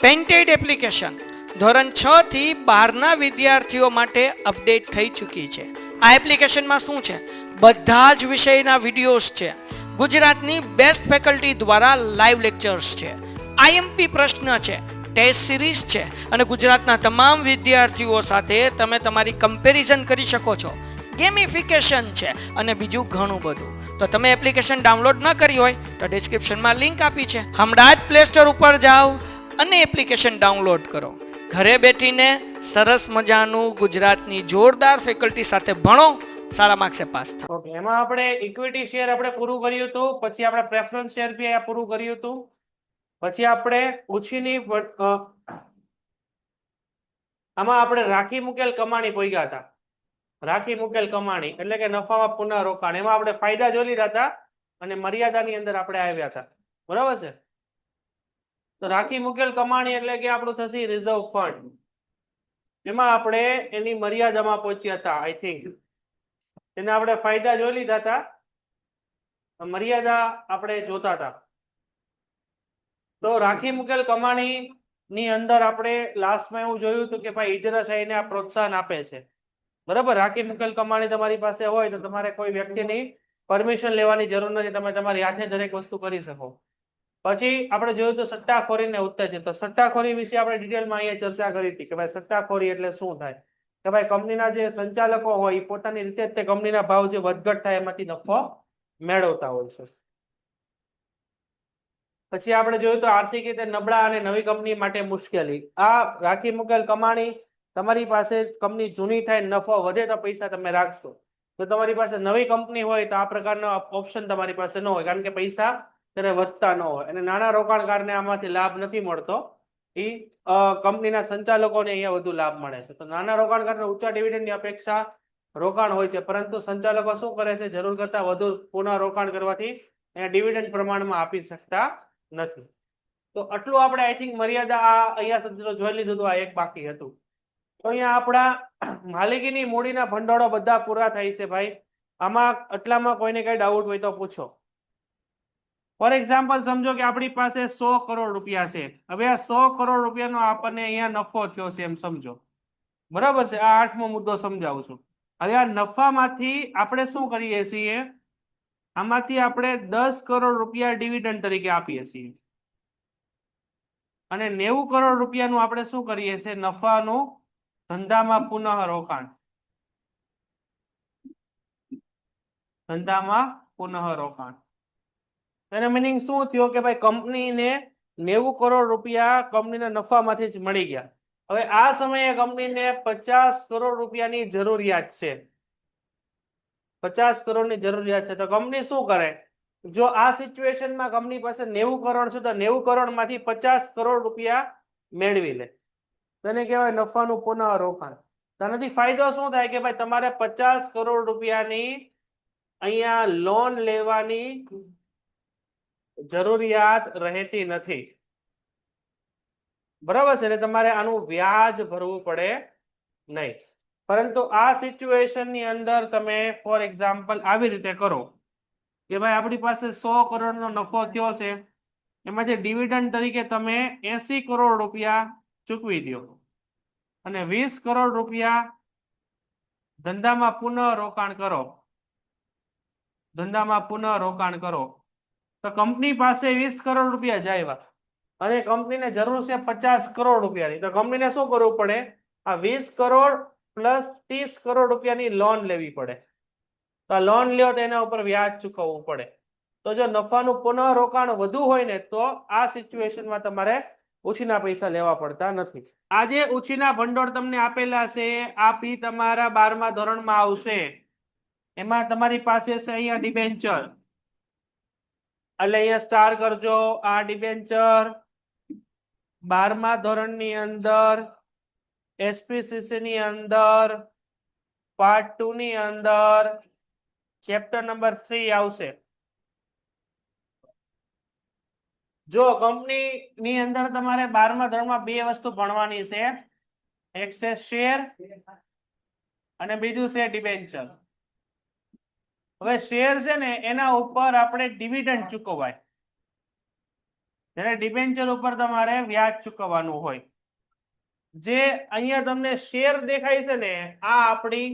Painted application ધોરણ 6 થી 12ના વિદ્યાર્થીઓ માટે અપડેટ થઈ ચૂકી છે. આ એપ્લિકેશનમાં શું છે? બધા જ વિષયના વિડીયોઝ છે. ગુજરાતની બેસ્ટ ફેકલ્ટી દ્વારા લાઈવ લેક્ચર્સ છે. આઈએમપી પ્રશ્ન છે, ટેસ્ટ સિરીઝ છે અને ગુજરાતના તમામ વિદ્યાર્થીઓ સાથે તમે તમારી કમ્પેરિઝન કરી શકો છો. ગેમિફિકેશન છે અને બીજું ઘણું બધું. તો તમે એપ્લિકેશન ડાઉનલોડ ન કરી હોય તો ડિસ્ક્રિપ્શનમાં લિંક આપી છે. હમણાં જ પ્લે સ્ટોર ઉપર જાઓ અને એપ્લિકેશન ડાઉનલોડ કરો. ઘરે બેઠીને સરસ મજાનું ગુજરાતની જોરદાર ફેકલ્ટી સાથે ભણો, સારા માર્ક્સે પાસ થાઓ. ઓકે, એમાં આપણે ઇક્વિટી શેર આપણે પૂરું કર્યું હતું, પછી આપણે પ્રેફરન્સ શેર બી પૂરું કર્યું હતું, પછી આપણે ઓછીની આમાં આપણે રાખી મૂકેલ કમાણી પહોંચ્યા હતા. રાખી મૂકેલ કમાણી એટલે કે નફામાં પુનઃરોકાણ, એમાં આપણે ફાયદા જોઈ લીધા હતા અને મર્યાદાની અંદર આપણે આવ્યા હતા. બરાબર છે? તો રાખી મૂકેલ કમાણી એટલે કે આપણું થશે રિઝર્વ ફંડ. એમાં આપણે એની મર્યાદામાં પહોંચ્યા હતા. આઈ થિંક એને આપણે ફાયદા જોઈ લીધા હતા, મર્યાદા આપણે જોતા હતા. તો રાખી મૂકેલ કમાણી ની અંદર આપણે લાસ્ટમાં એવું જોયું હતું કે ભાઈ ઇજરાશાહીને આ પ્રોત્સાહન આપે છે. બરાબર? રાખી મૂકેલ કમાણી તમારી પાસે હોય તો તમારે કોઈ વ્યક્તિની પરમિશન લેવાની જરૂર નથી, તમે તમારી હાથે દરેક વસ્તુ કરી શકો. પછી આપણે જોયું તો સટ્ટાખોરીને ઉત્તેજન. તો સટ્ટાખોરી વિશે આપણે ડિટેલમાં અહીંયા ચર્ચા કરી હતી કે ભાઈ સટ્ટાખોરી એટલે શું થાય, કે ભાઈ કંપનીના જે સંચાલકો હોય એ પોતાની રીતે જ તે કંપનીના ભાવ જે વધઘટ થાય એમાંથી નફો મેળવતા હોય છે. પછી આપણે જોયું તો આર્થિક રીતે નબળા અને નવી કંપની માટે મુશ્કેલી. આ રાખી મૂકેલ કમાણી તમારી પાસે કંપની જૂની થાય, નફો વધે તો પૈસા તમે રાખશો. જો તમારી પાસે નવી કંપની હોય તો આ પ્રકારનો ઓપ્શન તમારી પાસે ન હોય, કારણ કે પૈસા ત્યારે વધતા ન હોય અને નાના રોકાણકારને આમાંથી લાભ નથી મળતો. એ કંપનીના સંચાલકોને અહીંયા વધુ લાભ મળે છે. તો નાના રોકાણકારને ઊંચા ડિવિડન્ડની અપેક્ષા રોકાણ હોય છે, પરંતુ સંચાલકો શું કરે છે, જરૂર કરતા વધુ પુનઃ રોકાણ કરવાથી અહીંયા ડિવિડન્ડ પ્રમાણમાં આપી શકતા નથી. તો આટલું આપણે આઈ થિંક મર્યાદા અહીંયા સુધી જોઈ લીધું હતું. આ એક બાકી હતું. તો અહીંયા આપણા માલિકીની મૂડીના ભંડોળો બધા પૂરા થાય છે. ભાઈ આમાં આટલામાં કોઈને કઈ ડાઉટ હોય તો પૂછો. ફોર એક્ઝામ્પલ સમજો કે આપણી પાસે 100 કરોડ રૂપિયા છે. હવે આ 100 કરોડ રૂપિયાનો આપણને અહીંયા નફો થયો છે એમ સમજો. બરાબર છે? આ 8મો મુદ્દો સમજાવું છું. હવે આ નફામાંથી આપણે શું કરીએ છીએ, આમાંથી આપણે 10 કરોડ રૂપિયા ડિવિડન્ડ તરીકે આપીએ છીએ અને 90 કરોડ રૂપિયાનું આપણે શું કરીએ છીએ, નફાનું ધંધામાં પુનઃ રોકાણ. ધંધામાં પુનઃ રોકાણ એનો મિનિંગ શું થયો કે ભાઈ કંપનીને 90 કરોડ રૂપિયા કંપનીના નફામાંથી જ મળી ગયા. હવે આ સમયે કંપનીને 50 કરોડ રૂપિયાની જરૂરિયાત છે. 50 કરોડની જરૂરિયાત છે. તો કંપની શું કરે, જો આ સિચ્યુએશનમાં કંપની પાસે 90 કરોડ છે તો 90 કરોડમાંથી 50 કરોડ રૂપિયા મેળવી લે. તેને કહેવાય નફાનું પુનઃ રોકાણ. તેનાથી ફાયદો શું થાય કે ભાઈ તમારે 50 કરોડ રૂપિયાની અહીંયા લોન લેવાની જરૂરિયાત રહેતી નથી. બરાબર છે? એટલે તમારે આનું વ્યાજ ભરવું પડે નહીં. પરંતુ આ સિચ્યુએશનની અંદર તમે ફોર એક્ઝામ્પલ આવી રીતે કરો કે ભાઈ આપણી પાસે 100 કરોડનો નફો થયો છે, એમાંથી ડિવિડન્ડ તરીકે તમે 80 કરોડ રૂપિયા ચૂકવી દો અને 20 કરોડ રૂપિયા ધંધામાં પુનઃ રોકાણ કરો. ધંધામાં પુનઃ રોકાણ કરો તો કંપની પાસે 20 કરોડ રૂપિયા જાય અને કંપનીને જરૂર છે 50 કરોડ રૂપિયાની. તો કંપનીને શું કરવું પડે, આ 20 કરોડ પ્લસ 30 કરોડ રૂપિયાની લોન લેવી પડે. તો આ લોન લ્યો તો એના ઉપર વ્યાજ ચૂકવવું પડે. તો જો નફાનું પુનઃ રોકાણ વધુ હોય ને તો આ સિચ્યુએશનમાં તમારે ઉછીના પૈસા લેવા પડતા નથી. આજે ઉછીના ભંડોળ તમને આપેલા છે, આપી તમારા 12મા ધોરણમાં આવશે. એમાં તમારી પાસે છે અહીંયા ડિબેન્ચર, એટલે અહીંયા સ્ટાર કરજો. આ ડિબેન્ચર 12મા ધોરણની અંદર એસપીસીસી ની અંદર પાર્ટ 2 ની અંદર ચેપ્ટર નંબર 3 આવશે. જો કંપની ની અંદર તમારે 12મા ધોરણમાં બે વસ્તુ ભણવાની છે, એક છે શેર અને બીજું છે ડિબેન્ચર. હવે શેર છે ને એના ઉપર આપણે ડિવિડન્ડ ચૂકવાય. જ્યારે ડિબેન્ચર ઉપર તમારે વ્યાજ ચૂકવવાનું હોય. જે અહીંયા તમને શેર દેખાય છે ને આ આપણી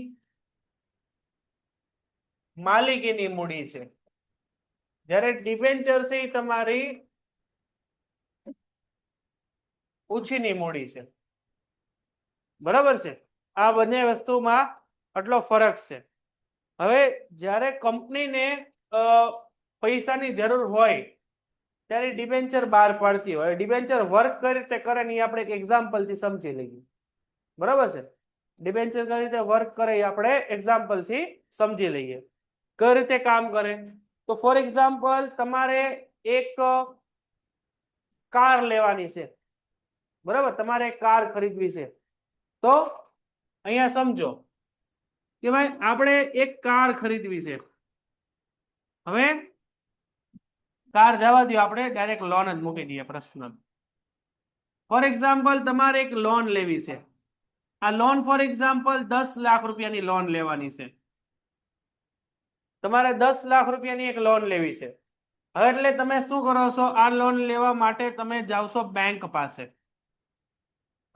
માલિકીની મૂડી છે. જ્યારે ડિબેન્ચર છે એ તમારી ઉછીની મૂડી છે. બરાબર છે. આ બંને વસ્તુમાં આટલો ફરક છે. હવે જ્યારે કંપનીને પૈસાની જરૂર હોય ત્યારે ડિબેન્ચર બહાર પાડતી હોય. ડિબેન્ચર વર્ક કઈ રીતે કરે ને એ આપણે એક એક્ઝામ્પલ થી સમજી લઈએ. બરાબર છે. ડિબેન્ચર કઈ રીતે વર્ક કરે એ આપણે એક્ઝામ્પલ થી સમજી લઈએ. કઈ રીતે કામ કરે તો ફોર એક્ઝામ્પલ તમારે એક કાર લેવાની છે. બરાબર, તમારે એક કાર ખરીદવી છે. તો અહીંયા સમજો કે ભાઈ આપણે એક કાર ખરીદવી છે. હવે કાર જવા દો, આપણે ડાયરેક્ટ લોન જ મૂકી દઈએ પર્સનલ. ફોર એક્ઝામ્પલ તમારે એક લોન લેવી છે. આ લોન ફોર એક્ઝામ્પલ 10 લાખ રૂપિયાની લોન લેવાની છે. તમારે 10 લાખ રૂપિયાની એક લોન લેવી છે. હવે એટલે તમે શું કરો છો, આ લોન લેવા માટે તમે જાવ છો બેંક પાસે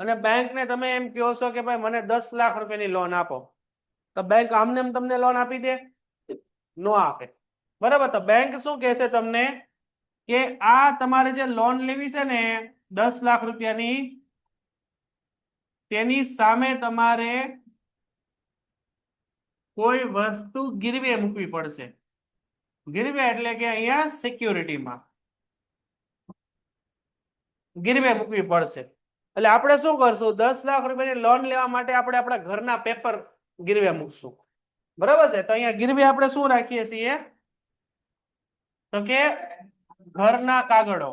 અને બેંકને તમે એમ કહો છો કે ભાઈ મને 10 લાખ રૂપિયાની લોન આપો. તો બેંક આમને એમ તમને લોન આપી દે? નો આપે. બરાબર. તો બેંક શું કહેશે તમને કે આ તમારે જે લોન લેવી છે ને 10 લાખ રૂપિયાની, તેની સામે તમારે કોઈ વસ્તુ ગીરવે મૂકવી પડશે. ગીરવે એટલે કે અહીંયા સિક્યુરિટીમાં ગીરવે મૂકવી પડશે. એટલે આપણે શું કરશું, 10 લાખ રૂપિયાની લોન લેવા માટે આપણે આપણા ઘરના પેપર ગીરવે મૂકશું. બરાબર છે. તો અહીંયા ગીરવે આપણે શું રાખીએ છીએ તો કે ઘરના કાગળો.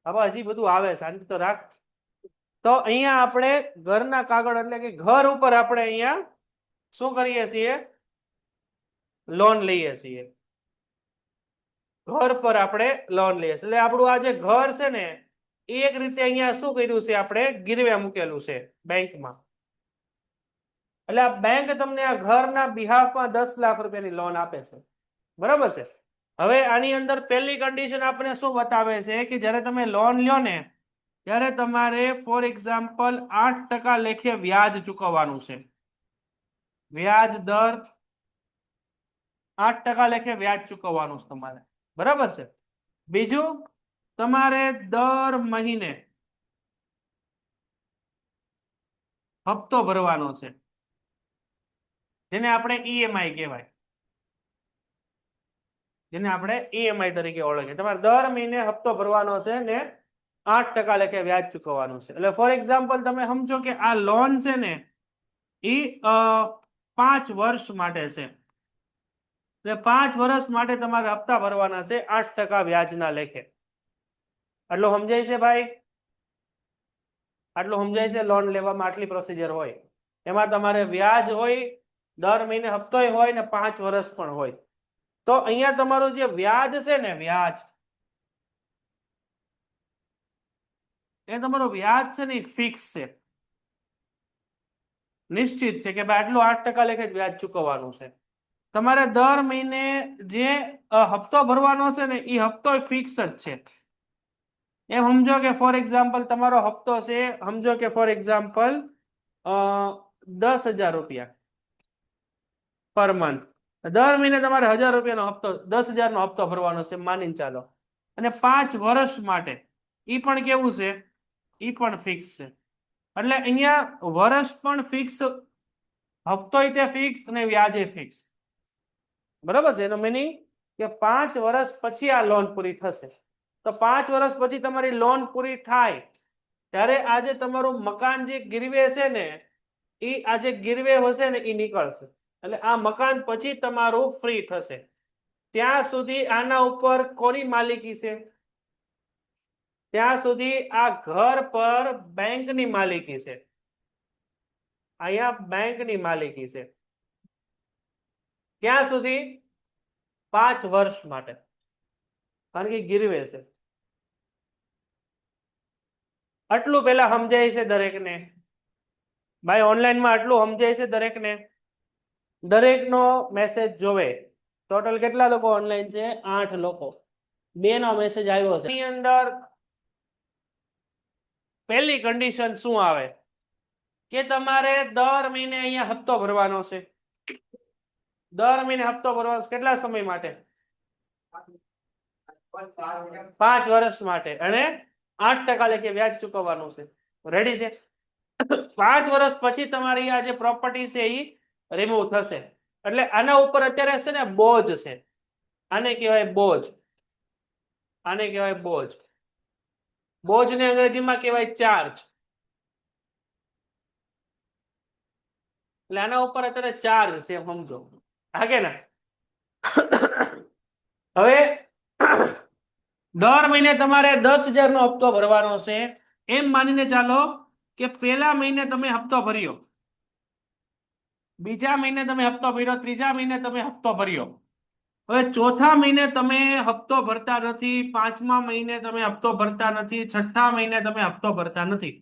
હવે હજી બધું આવે, શાંતિ તો રાખ. તો અહીંયા આપણે ઘરના કાગળ એટલે કે ઘર ઉપર આપણે અહીંયા શું કરીએ છીએ, લોન લઈએ છીએ. ઘર પર આપણે લોન લઈએ છીએ. એટલે આપણું આ જે ઘર છે ને એક રીતે અહીંયા શું કર્યું છે, આપણે ગીરવે મૂકેલું છે બેંકમાં. એટલે આ બેંક તમને આ ઘરના બિહાફમાં 10 લાખ રૂપિયાની લોન આપે છે. બરાબર છે. હવે આની અંદર પહેલી કન્ડિશન આપણે શું બતાવે છે કે જ્યારે તમે લોન લ્યો ને ત્યારે તમારે ફોર એક્ઝામ્પલ 8% લેખે વ્યાજ ચૂકવવાનું છે. વ્યાજ દર 8% લેખે વ્યાજ ચૂકવવાનું છે તમારે. બરાબર છે. બીજું, તમારે દર મહિને હપ્તો ભરવાનો છે, જેને આપણે ઈએમઆઈ કહેવાય, જેને આપણે ઈએમઆઈ તરીકે ઓળખીએ. તમારે દર મહિને હપ્તો ભરવાનો છે ને 8% લેખે વ્યાજ ચૂકવવાનું છે. એટલે ફોર એક્ઝામ્પલ તમે સમજો કે આ લોન છે ને એ 5 વર્ષ માટે છે. એટલે 5 વર્ષ માટે તમારે હપ્તા ભરવાના છે 8% વ્યાજના લેખે. આટલું સમજાય છે ભાઈ? આટલું સમજાય છે? લોન લેવામાં આટલી પ્રોસિજર હોય. એમાં તમારે વ્યાજ હોય, દર મહિને હપ્તોય હોય ને 5 વર્ષ પણ હોય. તો અહીંયા તમારું જે વ્યાજ છે ને, વ્યાજ એ તમારું વ્યાજ છે ને ફિક્સ છે, નિશ્ચિત છે કે ભાઈ આટલું 8% લેખે વ્યાજ ચૂકવવાનું છે. તમારે દર મહિને જે હપ્તો ભરવાનો છે ને એ હપ્તો ફિક્સ જ છે. એમ સમજો કે ફોર એક્ઝામ્પલ તમારો હપ્તો છે, સમજો કે ફોર એક્ઝામ્પલ 10,000 રૂપિયા પર મંથ. દર મહિને તમારે 1,000 રૂપિયાનો હપ્તો, 10,000 નો હપ્તો ભરવાનો છે માનીને ચાલો. અને 5 વર્ષ માટે ઈ પણ કેવું છે, ઈ પણ ફિક્સ છે. એટલે અહીંયા વર્ષ પણ ફિક્સ, હપ્તોય તે ફિક્સ અને વ્યાજે ફિક્સ. બરાબર છે. એનો મીનિંગ કે 5 વર્ષ પછી આ લોન પૂરી થશે. તો 5 વર્ષ પછી તમારી લોન પૂરી થાય ત્યારે આજે તમારું મકાન જે ગીરવે છે ને એ આજે ગીરવે હશે ને એ નીકળશે. એટલે આ મકાન પછી તમારું ફ્રી થશે. ત્યાં સુધી આના ઉપર કોની માલિકી છે? ત્યાં સુધી આ ઘર પર બેંકની માલિકી છે. અહીંયા બેંકની માલિકી છે. ક્યાં સુધી? 5 વર્ષ માટે, કારણ કે ગીરવે છે. આટલું પેલા સમજાય છે દરેકને? ભાઈ ઓનલાઈનમાં આટલું સમજાય છે દરેકને? દરેકનો મેસેજ જોવે ટોટલ કેટલા લોકો ઓનલાઈન છે? 8 લોકો. 2 નો મેસેજ આવ્યો છે. એની અંદર પહેલી કન્ડિશન શું આવે કે તમારે દર મહિને અહીંયા હપ્તો ભરવાનો છે. દર મહિને હપ્તો ભરવાનો છે. કેટલા સમય માટે? 5 વર્ષ માટે, અને 8% લેખે વ્યાજ ચૂકવવાનું છે. રેડી છે? 5 વર્ષ પછી તમારી આ જે પ્રોપર્ટી છે એ રિમૂવ થશે. એટલે આના ઉપર અત્યારે છે ને બોજ છે. આને કહેવાય બોજ. આને કહેવાય બોજ. બોજને અંગ્રેજીમાં કહેવાય ચાર્જ. એટલે આના ઉપર અત્યારે ચાર્જ છે, સમજો. હા કે ના? હવે દર મહિને તમારે 10,000 નો હપ્તો ભરવાનો છે. એમ માનીને ચાલો કે પહેલા મહિને તમે હપ્તો ભર્યો, બીજા મહિને તમે હપ્તો ભર્યો, ત્રીજા મહિને તમે હપ્તો ભર્યો. હવે ચોથા મહિને તમે હપ્તો ભરતા નથી, પાંચમા મહિને તમે હપ્તો ભરતા નથી, છઠ્ઠા મહિને તમે હપ્તો ભરતા નથી,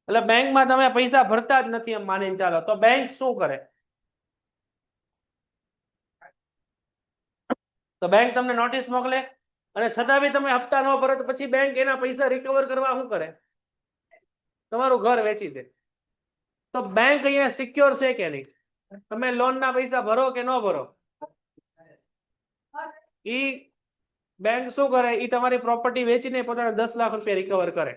એટલે બેંકમાં તમે પૈસા ભરતા જ નથી એમ માનીને ચાલો, તો બેંક શું કરે? તો બેંક તમને નોટિસ મોકલે, અને છતાં બી તમે હપ્તા ન ભરો તો પછી બેંક એના પૈસા રિકવર કરવા શું કરે? તમારું ઘર વેચી દે. તો બેંક અહીંયા સિક્યોર છે કે નહીં? તમે લોન ના પૈસા ભરો કે ન ભરો, ઈ બેંક શું કરે? ઈ તમારી પ્રોપર્ટી વેચીને પોતાના 10 લાખ રૂપિયા રિકવર કરે.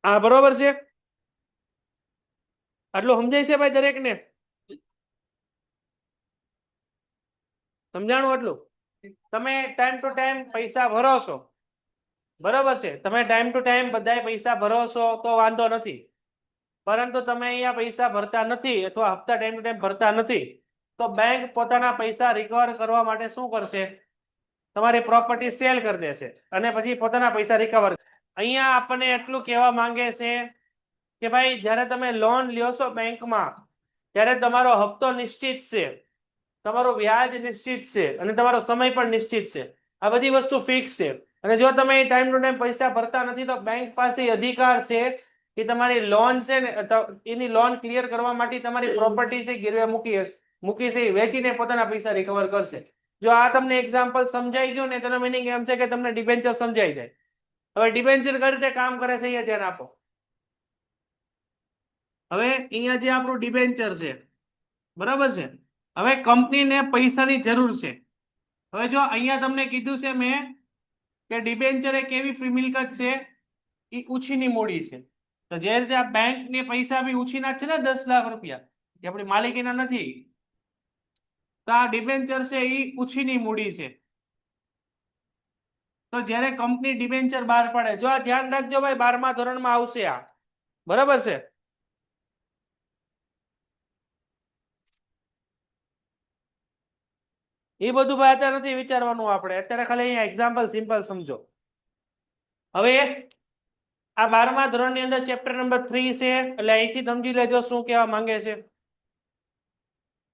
આ બરોબર છે? આટલું સમજાય છે ભાઈ દરેક ને? સમજાણું આટલું? તમે ટાઈમ ટુ ટાઈમ પૈસા ભરો છો, બરોબર છે? તમે ટાઈમ ટુ ટાઈમ બધાય પૈસા ભરો છો તો વાંધો નથી, પરંતુ તમે અહીંયા પૈસા ભરતા નથી અથવા હપ્તા ટાઈમ ટુ ટાઈમ ભરતા નથી, તો બેંક પોતાના પૈસા રિકવર કરવા માટે શું કરશે? તમારી પ્રોપર્ટી સેલ કરી દેશે અને પછી પોતાના પૈસા રિકવર. અહીંયા આપણને એટલું કહેવા માંગે છે કે ભાઈ જ્યારે તમે લોન લ્યો છો બેંકમાં, ત્યારે તમારો હપ્તો નિશ્ચિત છે, તમારું વ્યાજ નિશ્ચિત છે, અને તમારો સમય પણ નિશ્ચિત છે. આ બધી વસ્તુ ફિક્સ છે. અને જો તમે ટાઈમ ટુ ટાઈમ પૈસા ભરતા નથી, તો બેંક પાસે અધિકાર છે કે તમારી લોન છે ને, એની લોન ક્લિયર કરવા માટે તમારી પ્રોપર્ટી છે ગીરવે મૂકી છે, વેચીને પોતાના પૈસા રિકવર કરશે. જો આ તમને એક્ઝામ્પલ સમજાઈ ગયું ને, તેનો મીનિંગ એમ છે કે તમને ડિબેન્ચર સમજાઈ જાય. હવે ડિબેન્ચર કઈ રીતે કામ કરે છે અહીંયા ધ્યાન આપો. હવે અહીંયા જે આપણું ડિબેન્ચર છે, બરાબર છે? હવે કંપનીને પૈસાની જરૂર છે. હવે જો અહીંયા તમને કીધું છે મેં કે ડિબેન્ચર એક એવી મિલકત છે, એ ઉછીની મૂડી છે. તો જે રીતે આ બેંકને પૈસા બી ઉછીના છે ને, 10 લાખ રૂપિયા, એ આપણી માલિકીના નથી. તો આ ડિબેન્ચર છે એ ઉછીની મૂડી છે. તો જ્યારે કંપની ડિબેન્ચર બહાર પાડે, જો આ ધ્યાન રાખજો ભાઈ, 12મા ધોરણમાં આવશે આ, બરાબર છે? એ બધું ભાઈ અત્યારે નથી વિચારવાનું આપણે, અત્યારે ખાલી અહીંયા એક્ઝામ્પલ સિમ્પલ સમજો. હવે આ 12મા ધોરણની અંદર ચેપ્ટર નંબર 3 છે, એટલે અહીંથી સમજી લેજો શું કહેવા માંગે છે.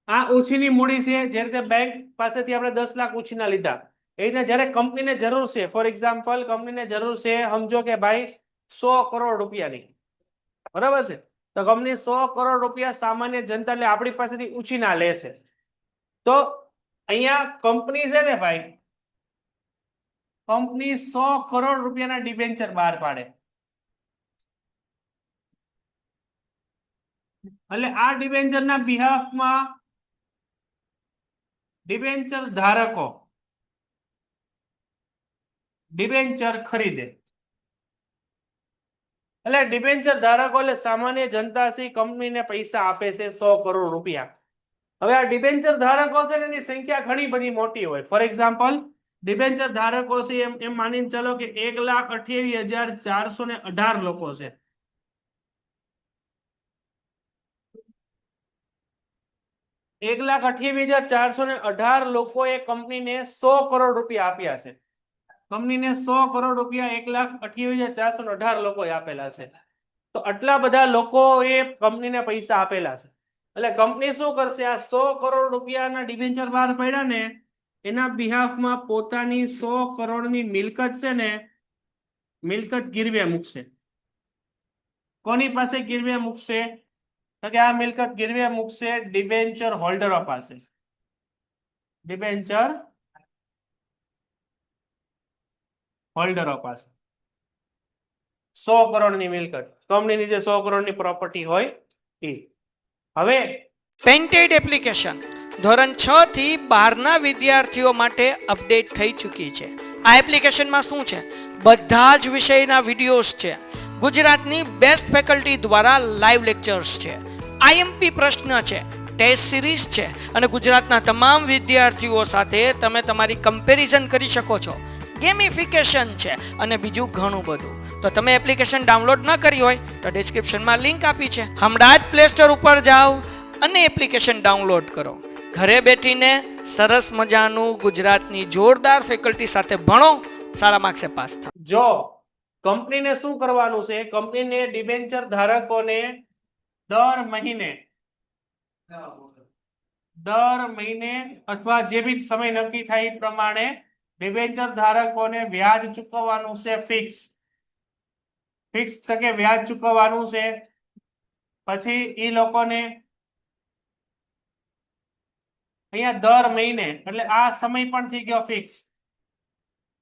આ ઉછીની મૂડી છે. જે રીતે બેંક પાસેથી આપણે 10 લાખ ઉછીના લીધા, એ રીતે જ્યારે કંપનીને જરૂર છે, ફોર એક્ઝામ્પલ કંપનીને જરૂર છે, સમજો કે ભાઈ 100 કરોડ રૂપિયાની, બરાબર છે? તો કંપની 100 કરોડ રૂપિયા સામાન્ય જનતા, એટલે આપણી પાસેથી ઉછીના લેશે. તો અહીંયા કંપની છે ને ભાઈ, કંપની 100 કરોડ રૂપિયાના ડિબેન્ચર બહાર પાડે, એટલે આ ડિબેન્ચરના બિહાફમાં ડિબેન્ચર ધારકો ડિબેન્ચર ખરીદે. એટલે ડિબેન્ચર ધારકો એટલે સામાન્ય જનતા છે, કંપનીને પૈસા આપે છે 100 કરોડ રૂપિયા. હવે આ ડિબેન્ચર ધારકો છે ને, એની સંખ્યા ઘણી બધી મોટી હોય. ફોર એક્ઝામ્પલ ડિબેન્ચર ધારકો છે એમ માનીને ચાલો કે 1,28,418 લોકો છે. એક 1,28,418 લોકોએ કંપનીને 100 કરોડ રૂપિયા આપ્યા છે. કંપનીને 100 કરોડ રૂપિયા 1,28,418 લોકોએ આપેલા છે. તો આટલા બધા લોકોએ કંપનીને પૈસા આપેલા છે. એટલે કંપની શું કરશે? આ 100 કરોડ રૂપિયાના ડિબેન્ચર બહાર પડ્યા ને, એના બિહાફમાં પોતાની 100 કરોડની મિલકત છે ને, મિલકત ગીરવે મૂકશે. કોની પાસે ગીરવે મૂકશે? તો કે આ મિલકત ગીરવે મૂકશે ડિબેન્ચર હોલ્ડરો પાસે. ડિબેન્ચર હોલ્ડરો પાસે 100 કરોડની મિલકત, કંપનીની જે 100 કરોડની પ્રોપર્ટી હોય એ. હવે પેન્ટેડ એપ્લિકેશન ધોરણ 6 થી 12ના વિદ્યાર્થીઓ માટે અપડેટ થઈ ચૂકી છે. આ એપ્લિકેશનમાં શું છે? બધા જ વિષયના વિડીયોઝ છે. ગુજરાતની બેસ્ટ ફેકલ્ટી દ્વારા લાઈવ લેક્ચર્સ છે, આઈએમપી પ્રશ્ન છે, ટેસ્ટ સિરીઝ છે અને ગુજરાતના તમામ વિદ્યાર્થીઓ સાથે તમે તમારી કમ્પેરિઝન કરી શકો છો. ગેમિફિકેશન છે અને બીજું ઘણું બધું. તો તમે એપ્લિકેશન ડાઉનલોડ ન કરી હોય તો ડિસ્ક્રિપ્શનમાં લિંક આપી છે, હમણાં જ પ્લે સ્ટોર ઉપર જાઓ અને એપ્લિકેશન ડાઉનલોડ કરો. ઘરે બેઠીને સરસ મજાનું ગુજરાતની જોરદાર ફેકલ્ટી સાથે ભણો, સારા માર્ક્સે પાસ થાઓ. જો કંપનીને શું કરવાનું છે, કંપનીને ડિબેન્ચર ધારકોને દર મહિને અથવા જે બી સમય નક્કી થાય એ પ્રમાણે ડિબેન્ચર ધારકોને વ્યાજ ચૂકવવાનું છે. ફિક્સ ટકે વ્યાજ ચૂકવવાનું છે. પછી એ લોકોને અહીંયા દર મહિને, એટલે આ સમય પણ થઈ ગયો ફિક્સ,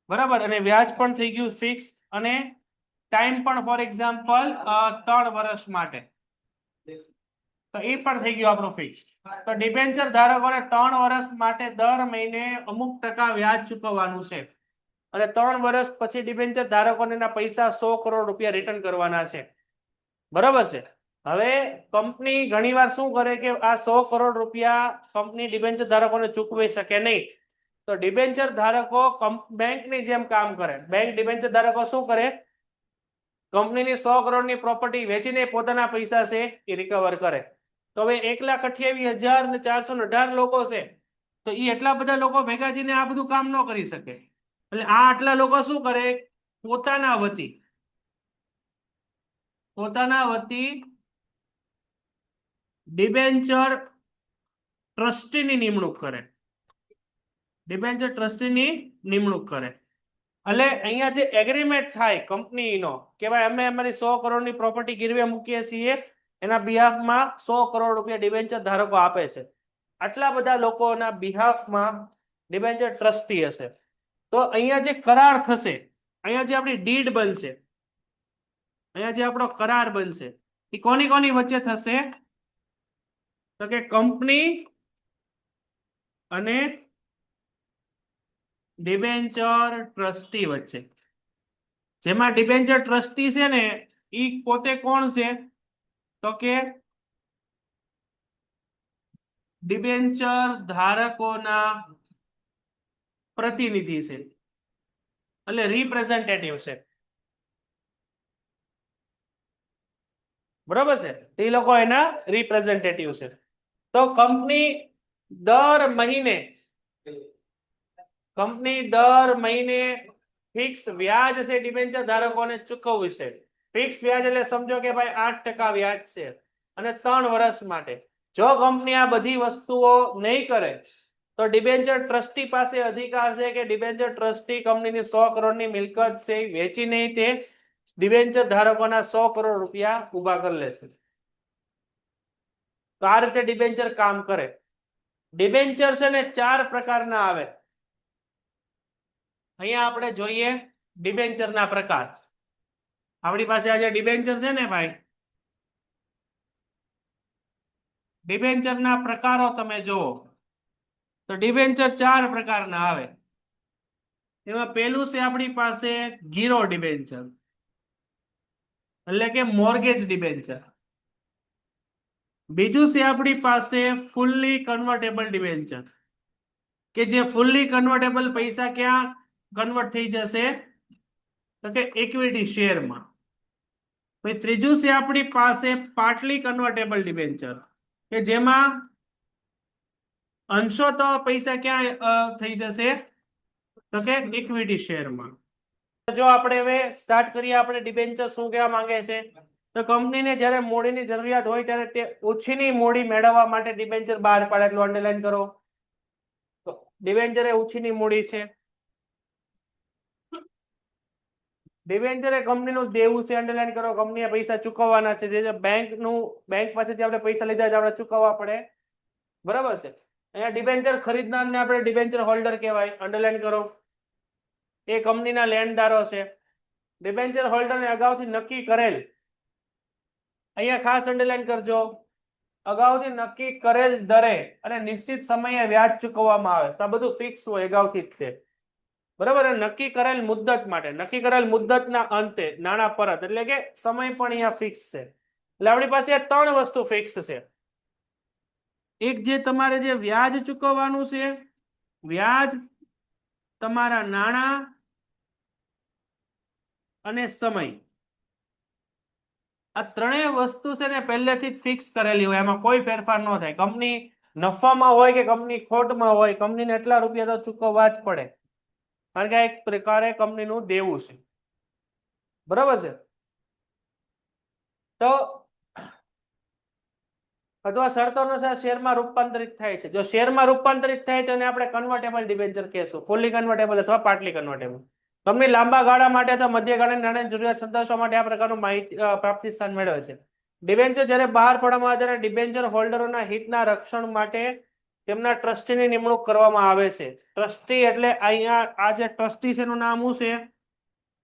બરાબર, અને વ્યાજ પણ થઈ ગયું ફિક્સ, અને ટાઈમ પણ ફોર એક્ઝામ્પલ 3 વર્ષ માટે, તો એ પણ થઈ ગયું આપણું ફિક્સ. તો ડિબેન્ચર ધારકોને 3 વર્ષ માટે દર મહિને અમુક ટકા વ્યાજ ચૂકવવાનું છે અને 3 વર્ષ પછી ડિબેન્ચર ધારકોને એના પૈસા 100 કરોડ રૂપિયા રિટર્ન કરવાના છે, બરાબર છે. હવે કંપની ઘણીવાર શું કરે કે આ 100 કરોડ રૂપિયા કંપની ડિબેન્ચર ધારકોને ચૂકવી શકે નહીં. તો ડિબેન્ચર ધારકો બેંકની જેમ કામ કરે. બેંક ડિબેન્ચર ધારકો શું કરે? કંપનીની 100 કરોડની પ્રોપર્ટી વેચીને પોતાના પૈસા છે એ રિકવર કરે. તો હવે 1,28,418 લોકો છે, તો એ એટલા બધા લોકો ભેગા થઈને આ બધું કામ ન કરી શકે. એટલે આ આટલા લોકો શું કરે? પોતાના વતી ડિબેન્ચર ટ્રસ્ટીની નિમણૂક કરે. એટલે અહીંયા જે એગ્રીમેન્ટ થાય કંપનીનો કે ભાઈ અમે અમારી 100 કરોડની પ્રોપર્ટી ગીરવે મૂકીએ છીએ, એના બિહાફમાં 100 કરોડ રૂપિયા ડિબેન્ચર ધારકો આપે છે. આટલા બધા લોકોના બિહાફમાં ડિબેન્ચર ટ્રસ્ટી હશે. તો અહીંયા જે કરાર થશે, અહીંયા જે આપણી ડીડ બનશે, અહીંયા જે આપણો કરાર બનશે એ કોની વચ્ચે થશે? તો કે કંપની અને ડિબેન્ચર ટ્રસ્ટી વચ્ચે. જેમાં ડિબેન્ચર ટ્રસ્ટી છે ને એ પોતે કોણ છે? તો કે ડિબેન્ચર ધારકોના પ્રતિનિધિ છે, એટલે રિપ્રેઝેન્ટેટિવ છે, બરોબર છે. તે લોકો એના રિપ્રેઝેન્ટેટિવ છે. તો કંપની દર મહિને ફિક્સ વ્યાજ છે ડિબેન્ચર ધારકોને ચૂકવવું છે. ફિક્સ વ્યાજ એટલે સમજો કે ભાઈ 8% વ્યાજ છે અને 3 વર્ષ માટે. જો કંપની આ બધી વસ્તુઓ નહીં કરે તો ડિબેન્ચર ટ્રસ્ટી પાસે અધિકાર છે કે ડિબેન્ચર ટ્રસ્ટી કંપનીની 100 કરોડની મિલકત છે વેચી નહીં, તે ડિબેન્ચર ધારકોના 100 કરોડ રૂપિયા ઉભા કરી લેશે. તો આ રીતે ડિબેન્ચર કામ કરે. ડિબેન્ચર છે ને 4 પ્રકારના આવે. અહીંયા આપણે જોઈએ ડિબેન્ચરના પ્રકાર. આપણી પાસે આ જે ડિબેન્ચર છે ને ભાઈ, ડિબેન્ચરના પ્રકારો તમે જુઓ તો ડિબેન્ચર 4 પ્રકારના આવે. એમાં પહેલું છે આપણી પાસે ગીરો ડિબેન્ચર, એટલે કે મોર્ગેજ ડિબેન્ચર. બીજું છે આપણી પાસે ફુલ્લી કન્વર્ટેબલ ડિબેન્ચર, કે જે ફુલ્લી કન્વર્ટેબલ પૈસા ક્યાં કન્વર્ટ થઈ જશે? તો કે ઇક્વિટી શેરમાં. પછી ત્રીજું છે આપણી પાસે પાર્ટલી કન્વર્ટેબલ ડિબેન્ચર, કે જેમાં અંશતઃ પૈસા ક્યાં થઈ જશે? તો કે ઇક્વિટી શેરમાં. જો આપણે હવે સ્ટાર્ટ કરીએ, આપણે ડિબેન્ચર શું કહેવા માંગે છે? તો કંપનીને જ્યારે મૂડીની જરૂરિયાત હોય ત્યારે તે ઓછીની મૂડી મેળવવા માટે ડિબેન્ચર બહાર પાડે. એટલું અંડરલાઈન કરો. તો ડિબેન્ચર એ ઓછીની મૂડી છે. ડિબેન્ચર એ કંપનીનું દેવું છે, અંડરલાઈન કરો. કંપનીએ પૈસા ચૂકવવાના છે, જે બેંક પાસેથી આપણે પૈસા લીધા આપણે ચૂકવવા પડે, બરાબર છે. અહીંયા ડિબેન્ચર ખરીદનારને આપણે ડિબેન્ચર હોલ્ડર કહેવાય, અંડરલાઈન કરો. એ કંપનીના લેણદારો છે. ડિબેન્ચર હોલ્ડરને અગાઉથી નક્કી કરેલ, અહીંયા ખાસ અંડરલાઈન કરજો, અગાઉથી નક્કી કરેલ દરે અને નિશ્ચિત સમયે વ્યાજ ચૂકવવામાં આવે. તો આ બધું ફિક્સ હોય અગાઉથી જ તે, બરાબર. નક્કી કરેલ મુદ્દત માટે, નક્કી કરેલ મુદ્દતના અંતે નાણાં પરત, એટલે કે સમય પણ અહીંયા ફિક્સ છે. એટલે આપણી પાસે આ ત્રણ વસ્તુ ફિક્સ છે. એક જે તમારે જે વ્યાજ ચૂકવવાનું છે, વ્યાજ, તમારા નાણાં અને સમય, આ ત્રણેય વસ્તુ છે ને પહેલેથી જ ફિક્સ કરેલી હોય, એમાં કોઈ ફેરફાર ન થાય. કંપની નફામાં હોય કે કંપની ખોટમાં હોય, કંપનીને એટલા રૂપિયા તો ચૂકવવા જ પડે, કારણ કે આ એક પ્રકારે કંપનીનું દેવું છે, બરાબર છે. તો અથવા શરતો અનુસાર શેરમાં રૂપાંતરિત થાય છે. જો શેરમાં રૂપાંતરિત થાય તો એને આપણે કન્વર્ટેબલ ડિબેન્ચર કહેશું, ફુલ્લી કન્વર્ટેબલ અથવા પાર્ટલી કન્વર્ટેબલ. કંપની લાંબા ગાળા માટે અથવા મધ્ય ગાળાની નાણાંની જરૂરિયાત સંતોષવા માટે આ પ્રકારનું માહિતી પ્રાપ્તિ સ્થાન મેળવે છે. ડિબેન્ચર જ્યારે બહાર પાડવામાં આવે ત્યારે ડિબેન્ચર હોલ્ડરોના હિતના રક્ષણ માટે તેમના ટ્રસ્ટીની નિમણૂક કરવામાં આવે છે. ટ્રસ્ટી એટલે અહીંયા આ જે ટ્રસ્ટી છે એનું નામ શું છે?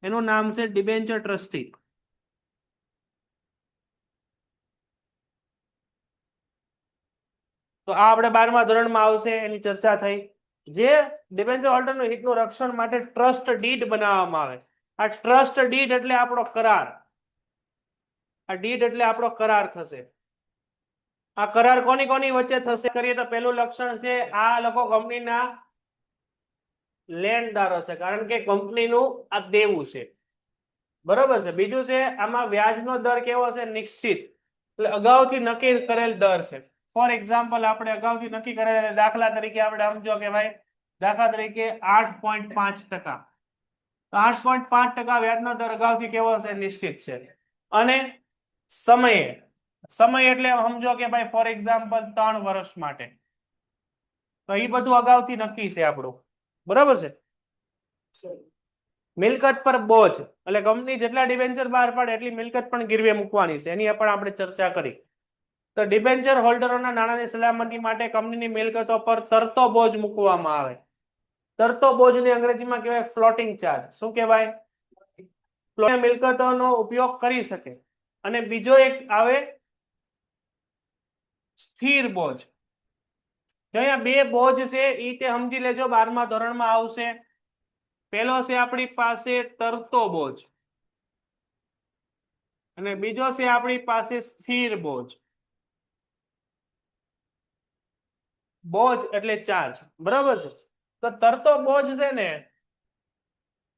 એનું નામ છે ડિબેન્ચર ટ્રસ્ટી. તો આ આપણે 12મા ધોરણમાં આવશે, એની ચર્ચા થઈ. જે ડિબેન્ચર હોલ્ડરનું હિતનું રક્ષણ માટે ટ્રસ્ટ ડીડ બનાવવામાં આવે. આ ટ્રસ્ટ ડીડ એટલે આપણો કરાર. આ ડીડ એટલે આપણો કરાર થશે. આ કરાર કોની કોની વચ્ચે થશે કરીએ તો પહેલું લક્ષણ છે આ લોકો કંપનીના લેણદારો છે, કારણ કે કંપનીનું આ દેવું છે, બરોબર છે. બીજું છે આમાં વ્યાજનો દર કેવો છે? નિશ્ચિત, એટલે અગાઉથી નક્કી કરેલ દર છે. ફોર એક્ઝામ્પલ આપણે અગાઉથી નક્કી કરેલ, દાખલા તરીકે આપણે સમજો કે ભાઈ દાખલા તરીકે 8.5%. તો 8.5% વ્યાજનો દર અગાઉથી કેવો છે? નિશ્ચિત છે. અને સમયે, સમય એટલે સમજો કે ભાઈ ફોર એક્ઝામ્પલ 3 વર્ષ માટે, તો એ બધું અગાઉથી નક્કી છે આપણું, બરાબર છે. મિલકત પર બોજ, એટલે કંપની જેટલા ડિબેન્ચર બહાર પાડે એટલી મિલકત પણ ગીરવે મૂકવાની છે, એની પણ આપણે ચર્ચા કરી. તો ડિબેન્ચર હોલ્ડરોના નાણાંની સલામતી માટે કંપનીની મિલકતો પર તરતો બોજ મૂકવામાં આવે. તરતો બોજને અંગ્રેજીમાં કહેવાય ફ્લોટિંગ ચાર્જ. શું કહેવાય? મિલકતોનો ઉપયોગ કરી શકે. અને બીજો એક આવે સ્થિર બોજ. જો અહીંયા બે બોજ છે એ તે સમજી લેજો, 12મા ધોરણમાં આવશે. પહેલો છે આપણી પાસે તરતો બોજ અને બીજો છે આપણી પાસે સ્થિર બોજ. બોજ એટલે ચાર્જ, બરાબર છે. તો તરતો બોજ છે ને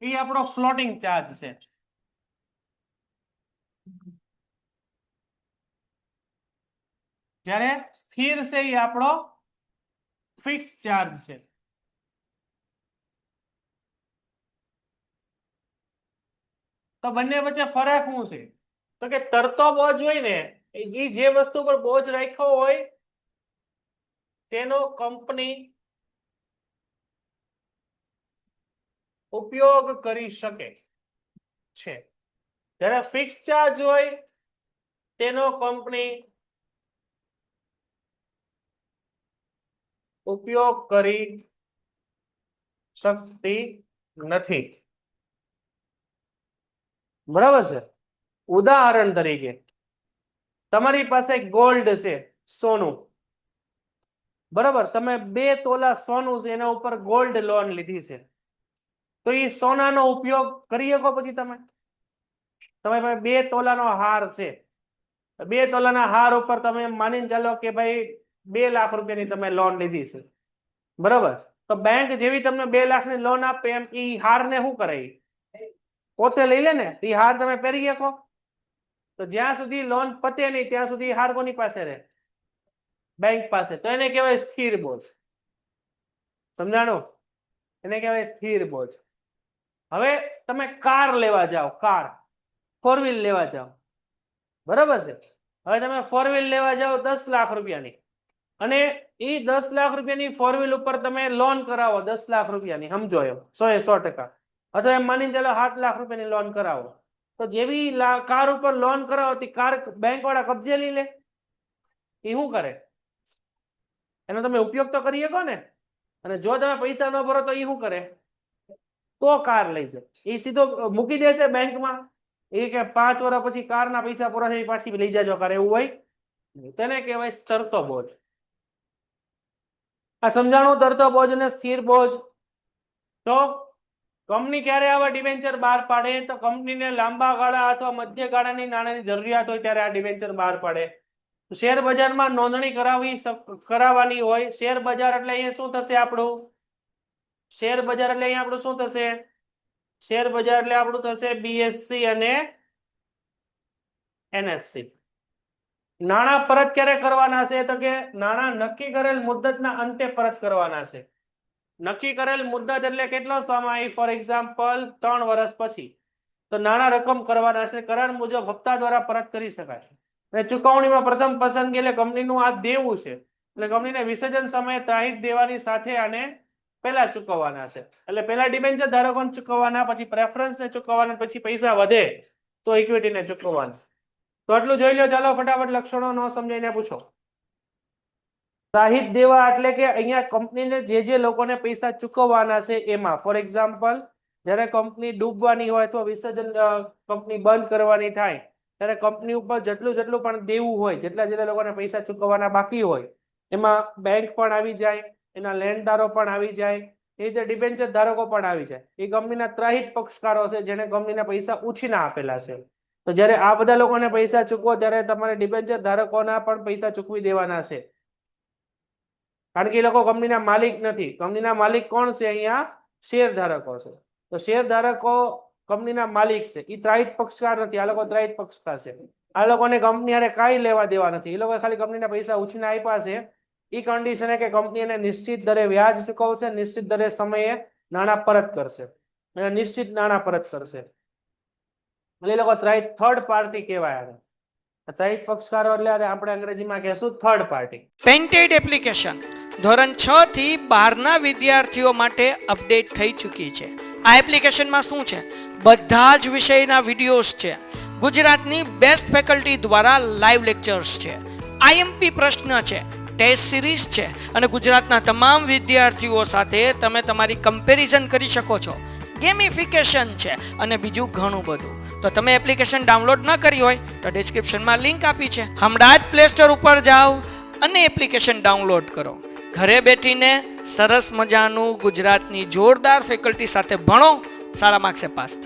એ આપણો ફ્લોટિંગ ચાર્જ છે. જ્યારે સ્થિર છે એ આપણો ફિક્સ ચાર્જ છે. તો બંને વચ્ચે ફરક શું છે? તો કે તરતો બોજ હોય ને એ જે વસ્તુ પર બોજ રાખ્યો હોય તેનો કંપની ઉપયોગ કરી શકે છે. જ્યારે ફિક્સ ચાર્જ હોય તેનો કંપની ઉપયોગ કરી શકતી નથી, બરાબર છે. ઉદાહરણ તરીકે તમારી પાસે ગોલ્ડ છે, સોનું, બરાબર. તમે 2 તોલા સોનું છે એના ઉપર ગોલ્ડ લોન લીધી છે, તો એ સોનાનો ઉપયોગ કરી શકો? પછી તમે તમારી પાસે 2 તોલાનો હાર છે, 2 તોલાના હાર ઉપર તમે માનીને ચાલો કે ભાઈ 2 લાખ રૂપિયાની તમે લોન લીધી છે, બરાબર. તો બેંક જેવી તમને 2 લાખની લોન આપે એમ એ હારને શું કરે? પોતે લઈ લે ને. એ હાર તમે પહેરી શકો? તો જ્યાં સુધી લોન પતે નહીં ત્યાં સુધી હાર કોની પાસે રહે? બેંક પાસે. તો એને કહેવાય સ્થિર બોજ. સમજાણું? એને કહેવાય સ્થિર બોજ. હવે તમે કાર લેવા જાઓ, કાર, 4 વ્હીલ લેવા જાઓ, બરાબર છે. હવે તમે 4 વ્હીલ લેવા જાઓ 10 લાખ રૂપિયાની, અને એ 10 લાખ રૂપિયાની 4 વ્હીલ ઉપર તમે લોન કરાવો 10 લાખ રૂપિયાની, સમજો એમ 100%, અથવા એમ માની ચાલો 7 લાખ રૂપિયાની લોન કરાવો. તો જેવી કાર ઉપર લોન કરાવો તે કાર બેંક વાળા કબજે લઈ લે. એ શું કરે? એનો તમે ઉપયોગ તો કરી શકો ને. અને જો તમે પૈસા ન ભરો તો એ શું કરે? તો કાર લઈ જાય. એ સીધો મૂકી દેશે બેંકમાં, એ કે 5 વર્ષ પછી કારના પૈસા પૂરા થઈ પાછી લઈ જાજો કાર, એવું હોય? તેને કહેવાય તરતો બોજ. આ સમજાણું તરતો બોજ અને સ્થિર બોજ. તો કંપની ક્યારે આવા ડિબેન્ચર બહાર પાડે? તો કંપનીને લાંબા ગાળા અથવા મધ્ય ગાળાની નાણાંની જરૂરિયાત હોય ત્યારે આ ડિબેન્ચર બહાર પાડે. શેર બજારમાં નોંધણી કરાવવાની હોય. શેર બજાર એટલે અહીંયા શું થશે આપણું? શેર બજાર એટલે અહીંયા આપણું શું થશે? શેર બજાર એટલે આપણું થશે બીએસસી અને એનએસસી. નાણાં પરત ક્યારે કરવાના છે? તો કે નાણાં નક્કી કરેલ મુદ્દતના અંતે પરત કરવાના છે. નક્કી કરેલ મુદ્દત એટલે કેટલો સમય? ફોર એક્ઝામ્પલ 3 વર્ષ પછી તો નાણાં રકમ કરવાના છે. કરાર મુજબ હપ્તા દ્વારા પરત કરી શકાય. અને ચુકવણીમાં પ્રથમ પસંદગી એટલે કંપનીનું આ દેવું છે, એટલે કંપનીને વિસર્જન સમયે ત્રાહિત દેવાની સાથે આને પહેલા ચૂકવવાના છે. એટલે પહેલા ડિબેન્ચર ધારકોને ચૂકવવાના, પછી પ્રેફરન્સને ચૂકવવાના, પછી પૈસા વધે તો ઇક્વિટીને ચૂકવવાના. તો આટલું જોઈ લો. ચાલો ફટાફટ લક્ષણો ન સમજાઈને પૂછો. ત્રાહિત દેવા એટલે કે અહીંયા કંપનીને જે લોકોને પૈસા ચૂકવવાના છે એમાં, ફોર એક્ઝામ્પલ જ્યારે કંપની ડૂબવાની હોય અથવા વિસર્જન કંપની બંધ કરવાની થાય ત્યારે કંપની ઉપર જેટલું પણ દેવું હોય, જેટલા લોકોને પૈસા ચૂકવવાના બાકી હોય, એમાં બેંક પણ આવી જાય, એના લેણદારો પણ આવી જાય, એ રીતે ડિબેન્ચર ધારકો પણ આવી જાય. એ કંપનીના ત્રાહિત પક્ષકારો છે જેને કંપનીના પૈસા ઉછીના આપેલા છે. તો જ્યારે આ બધા લોકોને પૈસા ચૂકવો ત્યારે તમારે ડિબેન્ચર ધારકોના પણ પૈસા ચૂકવી દેવાના છે, કારણ કે એ લોકો કંપનીના માલિક નથી. કંપનીના માલિક કોણ છે? અહીંયા શેર ધારકો છે. તો શેર ધારકો કંપનીના માલિક છે, એ ત્રાહિત પક્ષકાર નથી. આ લોકો ત્રાહિત પક્ષકાર છે. આ લોકોને કંપની હારે કાંઈ લેવા દેવા નથી. એ લોકો ખાલી કંપનીના પૈસા ઉછીના આપ્યા છે. એ કન્ડિશને કે કંપની એને નિશ્ચિત દરે વ્યાજ ચૂકવશે, નિશ્ચિત દરે સમયે નાણાં પરત કરશે, નિશ્ચિત નાણાં પરત કરશે. એટલે એ લોકો ત્રાહિત થર્ડ પાર્ટી કહેવાય. ત્રાહિત પક્ષકારો એટલે આપણે અંગ્રેજીમાં કહેશું થર્ડ પાર્ટી. પેન્ટેડ એપ્લિકેશન ધોરણ 6 થી 12ના વિદ્યાર્થીઓ માટે અપડેટ થઈ ચૂકી છે. આ એપ્લિકેશનમાં શું છે? બધા જ વિષયના વિડીયોઝ છે. ગુજરાતની બેસ્ટ ફેકલ્ટી દ્વારા લાઈવ લેક્ચર્સ છે. આઈએમપી પ્રશ્ન છે, ટેસ્ટ સિરીઝ છે અને ગુજરાતના તમામ વિદ્યાર્થીઓ સાથે તમે તમારી કમ્પેરિઝન કરી શકો છો. ગેમિફિકેશન છે અને બીજું ઘણું બધું. તો તમે એપ્લિકેશન ડાઉનલોડ ન કરી હોય તો ડિસ્ક્રિપ્શનમાં લિંક આપી છે. હમણાં જ પ્લે સ્ટોર ઉપર જાઓ અને એપ્લિકેશન ડાઉનલોડ કરો. ઘરે બેઠીને સરસ મજાનું ગુજરાતની જોરદાર ફેકલ્ટી સાથે ભણો, સારા માર્ક્સે પાસ થાઓ.